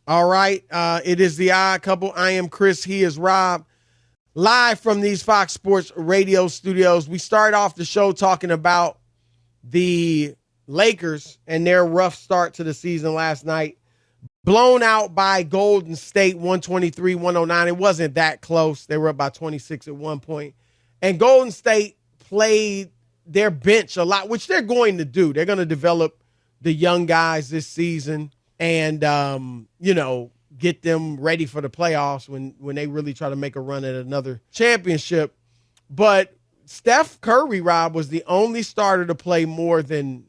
All right. It is the Odd Couple. I am Chris. He is Rob. Live from these Fox Sports radio studios. We start off the show talking about the Lakers and their rough start to the season last night. Blown out by Golden State, 123-109. It wasn't that close. They were up by 26 at one point. And Golden State played their bench a lot, which they're going to do. They're going to develop the young guys this season and, get them ready for the playoffs when they really try to make a run at another championship. But Steph Curry, Rob, was the only starter to play more than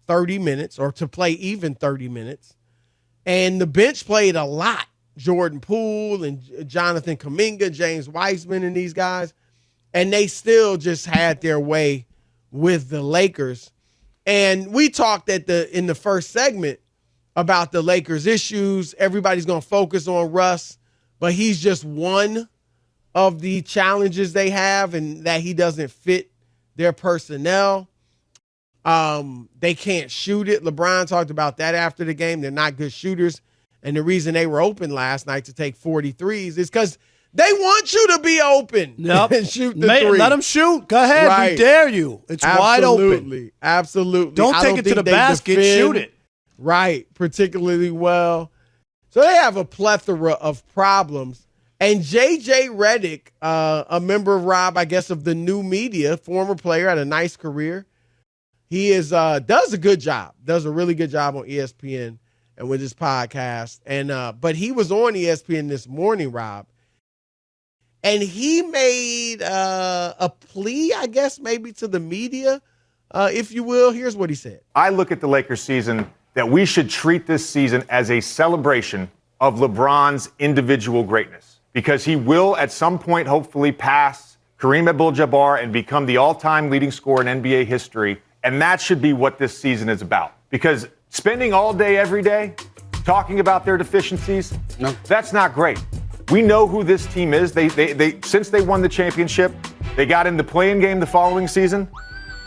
30 minutes or to play even 30 minutes. And the bench played a lot. Jordan Poole and Jonathan Kuminga, James Wiseman, and these guys. And they still just had their way with the Lakers. And we talked in the first segment about the Lakers' issues. Everybody's going to focus on Russ, but he's just one of the challenges they have, and that he doesn't fit their personnel. They can't shoot it. LeBron talked about that after the game. They're not good shooters. And the reason they were open last night to take 43s is because they want you to be open and shoot the three. Let them shoot. Go ahead. Right. We dare you. It's wide open. Absolutely. Don't take it to the basket. Shoot it. Right. Particularly well. So they have a plethora of problems. And J.J. Redick, a member of Rob, I guess, of the new media, former player, had a nice career. He does a good job, does a really good job on ESPN and with his podcast. And but he was on ESPN this morning, Rob, and he made a plea, I guess, maybe to the media, if you will. Here's what he said. I look at the Lakers season that we should treat this season as a celebration of LeBron's individual greatness, because he will at some point hopefully pass Kareem Abdul-Jabbar and become the all-time leading scorer in NBA history. And that should be what this season is about. Because spending all day, every day, talking about their deficiencies, that's not great. We know who this team is. They since they won the championship, they got in the play-in game the following season,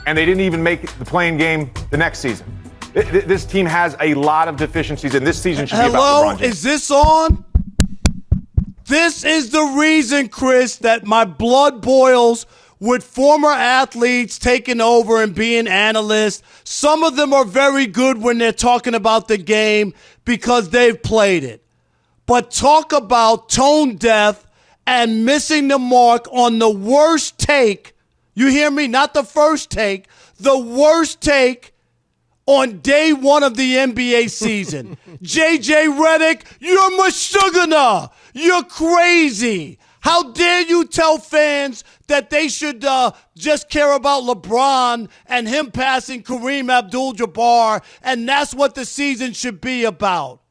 and they didn't even make the play-in game the next season. This team has a lot of deficiencies, and this season should be about LeBron James. Hello, is this on? This is the reason, Chris, that my blood boils with former athletes taking over and being analysts. Some of them are very good when they're talking about the game because they've played it. But talk about tone deaf and missing the mark on the worst take. You hear me? Not the first take. The worst take on day one of the NBA season. J.J. Redick, you're mashugana. You're crazy. How dare you tell fans that they should just care about LeBron and him passing Kareem Abdul-Jabbar, and that's what the season should be about.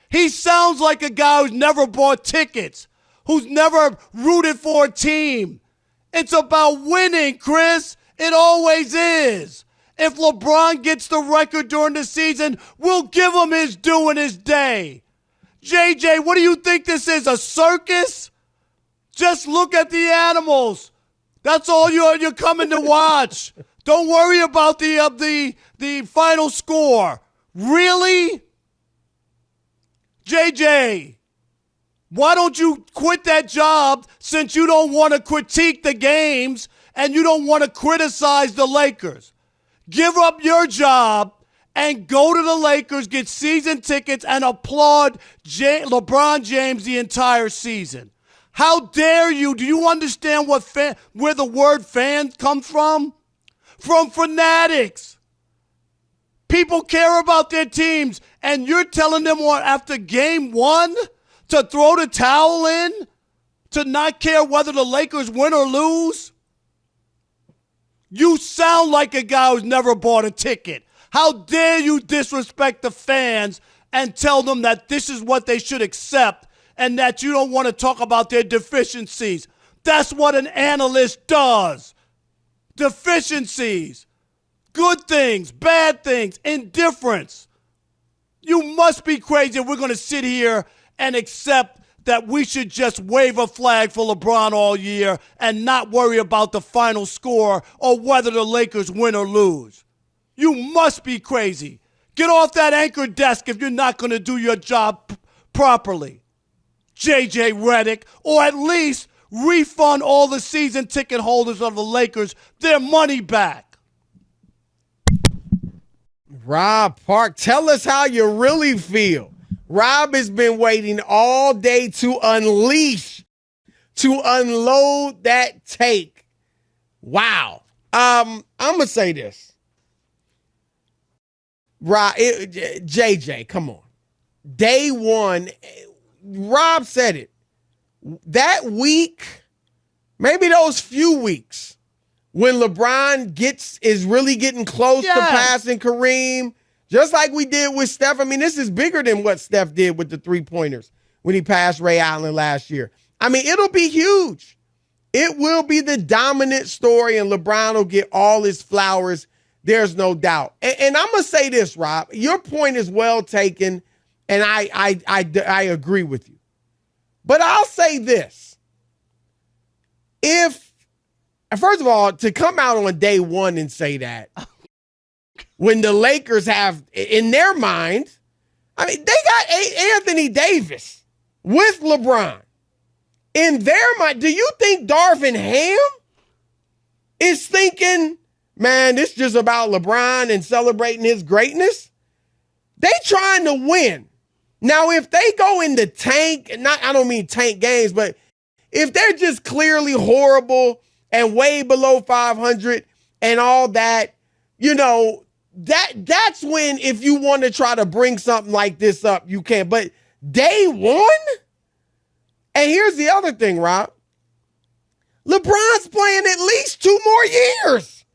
He sounds like a guy who's never bought tickets, who's never rooted for a team. It's about winning, Chris. It always is. If LeBron gets the record during the season, we'll give him his due in his day. JJ, what do you think this is, a circus? Just look at the animals. That's all you're coming to watch. Don't worry about the final score. Really? JJ, why don't you quit that job since you don't want to critique the games and you don't want to criticize the Lakers? Give up your job and go to the Lakers, get season tickets, and applaud LeBron James the entire season. How dare you? Do you understand where the word fan comes from? From fanatics. People care about their teams, and you're telling them after game one to throw the towel in, to not care whether the Lakers win or lose? You sound like a guy who's never bought a ticket. How dare you disrespect the fans and tell them that this is what they should accept and that you don't want to talk about their deficiencies. That's what an analyst does. Deficiencies. Good things, bad things, indifference. You must be crazy if we're going to sit here and accept that we should just wave a flag for LeBron all year and not worry about the final score or whether the Lakers win or lose. You must be crazy. Get off that anchor desk if you're not going to do your job properly, JJ Redick, or at least refund all the season ticket holders of the Lakers their money back. Rob Park, tell us how you really feel. Rob has been waiting all day to unload that take. Wow. I'm going to say this. Rob, JJ, come on. Day one, Rob said it. That week, maybe those few weeks, when LeBron is really getting close to passing Kareem, just like we did with Steph. I mean, this is bigger than what Steph did with the three-pointers when he passed Ray Allen last year. I mean, it'll be huge. It will be the dominant story, and LeBron will get all his flowers. There's no doubt. And I'm going to say this, Rob. Your point is well taken, and I agree with you. But I'll say this. First of all, to come out on day one and say that, when the Lakers have, in their mind, I mean, they got Anthony Davis with LeBron. In their mind, do you think Darvin Ham is thinking, man, this is just about LeBron and celebrating his greatness? They trying to win. Now, if they go in the tank, I don't mean tank games, but if they're just clearly horrible and way below 500 and all that, that's when, if you want to try to bring something like this up, you can. But day one? And here's the other thing, Rob. LeBron's playing at least 2 more years.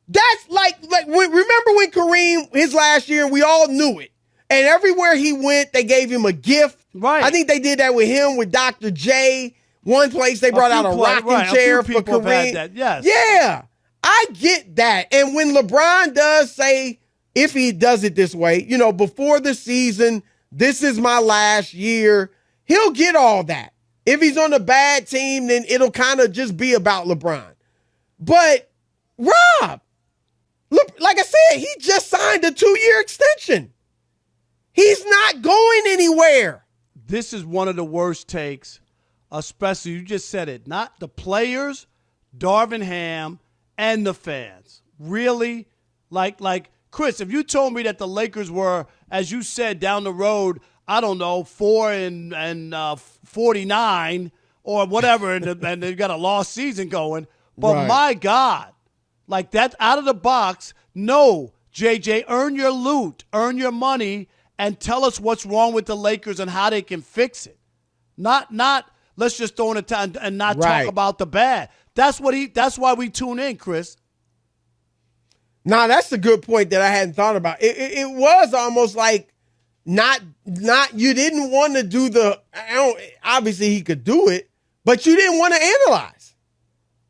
That's like remember when Kareem, his last year, we all knew it. And everywhere he went, they gave him a gift. Right. I think they did that with him, with Dr. J. One place they brought out a rocking chair for Kareem. Yes. Yeah, I get that. And when LeBron does say, if he does it this way, before the season, this is my last year, he'll get all that. If he's on a bad team, then it'll kind of just be about LeBron. But Rob, look, like I said, he just signed a 2-year extension. He's not going anywhere. This is one of the worst takes, especially, you just said it, not the players, Darvin Ham, and the fans. Really? Like Chris, if you told me that the Lakers were, as you said, down the road, I don't know, 4-49 or whatever, and they've got a lost season going, but right. My God, like that out of the box, no, JJ, earn your loot, earn your money, and tell us what's wrong with the Lakers and how they can fix it. Not let's just throw in a time and not right. talk about the bad. That's why we tune in, Chris. Nah, that's a good point that I hadn't thought about. It was almost like not you didn't want to do obviously he could do it, but you didn't want to analyze.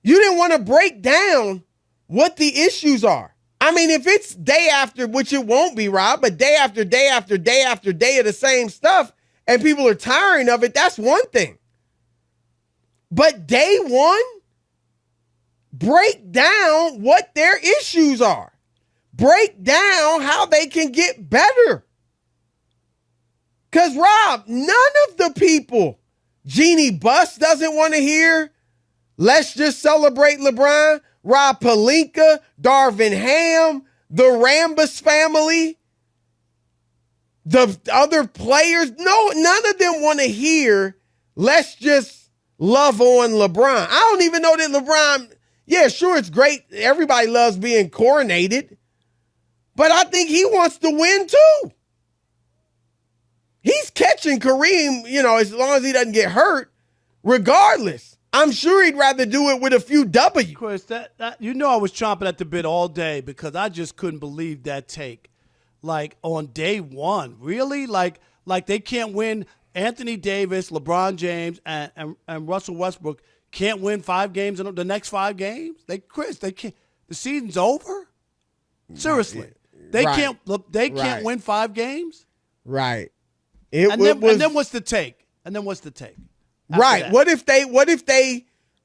You didn't want to break down what the issues are. I mean, if it's day after, which it won't be, Rob, but day after day after day after day of the same stuff, and people are tiring of it, that's one thing. But day one, break down what their issues are. Break down how they can get better. Because, Rob, none of the people Jeannie Buss doesn't want to hear, let's just celebrate LeBron. Rob Pelinka, Darvin Ham, the Rambus family, the other players, none of them want to hear, let's just love on LeBron. I don't even know that LeBron, yeah, sure, it's great. Everybody loves being coronated, but I think he wants to win too. He's catching Kareem, as long as he doesn't get hurt, regardless. I'm sure he'd rather do it with a few W's. Chris, that I was chomping at the bit all day because I just couldn't believe that take. Like on day one, really? Like they can't win. Anthony Davis, LeBron James, and Russell Westbrook can't win 5 games in the next 5 games. They can't. The season's over. Seriously, they can't. They can't win 5 games. Right. And then what's the take? Right. What if they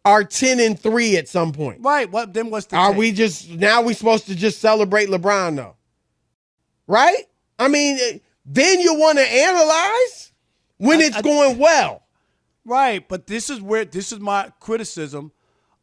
are 10-3 at some point? Right. Then what's the Are take? we supposed to just celebrate LeBron though? Right? I mean, then you want to analyze? when it's going well. Right, but this is my criticism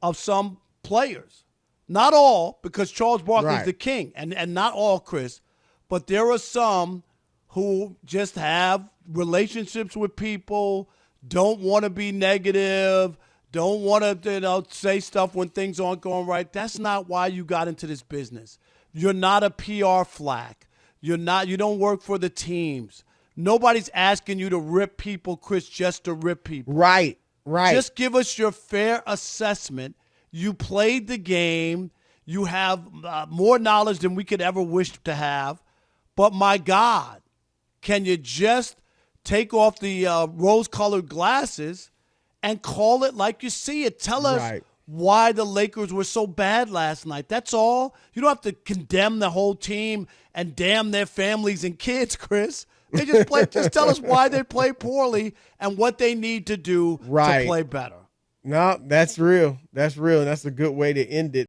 of some players. Not all, because Charles Barkley's the king, and not all, Chris, but there are some who just have relationships with people, don't want to be negative, don't want to say stuff when things aren't going right. That's not why you got into this business. You're not a PR flack. You don't work for the teams. Nobody's asking you to rip people, Chris, just to rip people. Right. Just give us your fair assessment. You played the game. You have more knowledge than we could ever wish to have. But my God, can you just take off the rose-colored glasses and call it like you see it? Tell us why the Lakers were so bad last night. That's all. You don't have to condemn the whole team and damn their families and kids, Chris. They just play. Just tell us why they play poorly and what they need to do to play better. No, that's real. That's real. And that's a good way to end it.